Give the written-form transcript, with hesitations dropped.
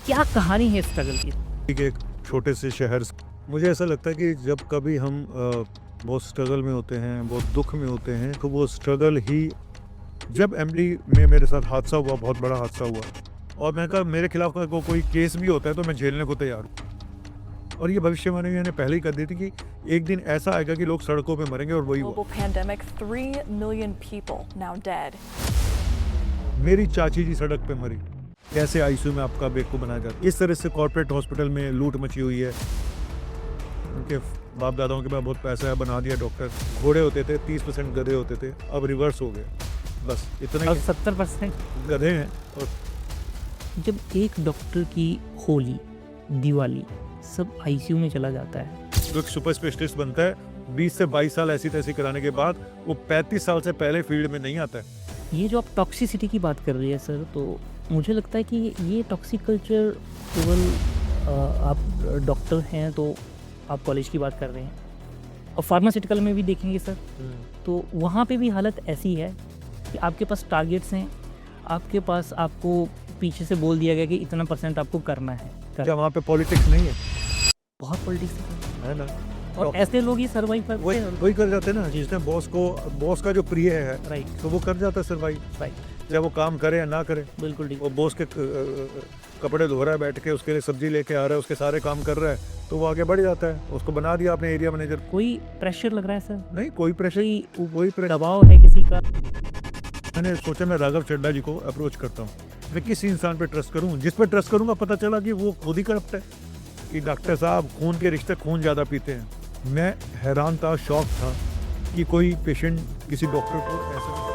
क्या कहानी है स्ट्रगल की? एक छोटे से शहर से मुझे ऐसा लगता है कि जब कभी हम बहुत स्ट्रगल में होते हैं, बहुत दुख में होते हैं, तो वो स्ट्रगल ही जब एमडी में मेरे साथ हादसा हुआ, बहुत बड़ा हादसा हुआ, और मैं कहा मेरे खिलाफ कोई केस भी होता है तो मैं झेलने को तैयार हूँ। और ये भविष्यवाणी मैंने पहले ही कर दी थी कि एक दिन ऐसा आएगा कि लोग सड़कों पे मरेंगे, और वही हुआ। Global pandemic, 3 million people now dead. मेरी चाची जी सड़क पे मरी, कैसे आईसीयू में आपका बेवकूफ़ बनाया जाता। इस तरह से कॉर्पोरेट हॉस्पिटल में लूट मची हुई है। उनके बाप दादाओं के पास बहुत पैसा है, बना दिया डॉक्टर। घोड़े होते थे, 30% गधे होते थे, अब रिवर्स हो गए। बस इतना अब ही 70% गधे हैं। और जब एक डॉक्टर की होली, दिवाली सब आईसीयू में चला जाता है। जो एक सुपर स्पेशलिस्ट बनता है, 20 से 22 साल ऐसी तैसी कराने के बाद वो 35 साल से पहले फील्ड में नहीं आता है। ये जो आप टॉक्सिसिटी की बात कर रही है सर, तो मुझे लगता है कि ये टॉक्सिक कल्चर केवल आप डॉक्टर हैं तो आप कॉलेज की बात कर रहे हैं, और फार्मास्यूटिकल में भी देखेंगे सर तो वहाँ पे भी हालत ऐसी है कि आपके पास टारगेट्स हैं, आपके पास आपको पीछे से बोल दिया गया कि इतना % आपको करना है। क्या वहाँ पे पॉलिटिक्स नहीं है? बहुत पॉलिटिक्स है ना? और ऐसे लोग ही सर्वाइव करते वही हैं। वही कर जाते हैं ना, जिसने बॉस का जो प्रिय है, राइट तो वो कर जाता है सर्वाइव, राइट, चाहे वो काम करे या ना करे। बिल्कुल ठीक। वो बॉस के कपड़े धो रहा है बैठ के, उसके लिए सब्जी लेके आ रहा है, उसके सारे काम कर रहा है, तो वो आगे बढ़ जाता है। उसको बना दिया आपने एरिया मैनेजर। कोई प्रेशर लग रहा है सर? नहीं, कोई प्रेशर, कोई प्रेशर। दबाव है किसी का? मैंने सोचा मैं राघव चड्ढा जी को अप्रोच करता हूँ। मैं किस इंसान पे ट्रस्ट करूँ? जिस पे ट्रस्ट करूँगा पता चला कि वो खुद ही करप्ट है, कि डॉक्टर साहब खून के रिश्ते खून ज़्यादा पीते हैं। मैं हैरान था, शॉक था कि कोई पेशेंट किसी डॉक्टर को ऐसा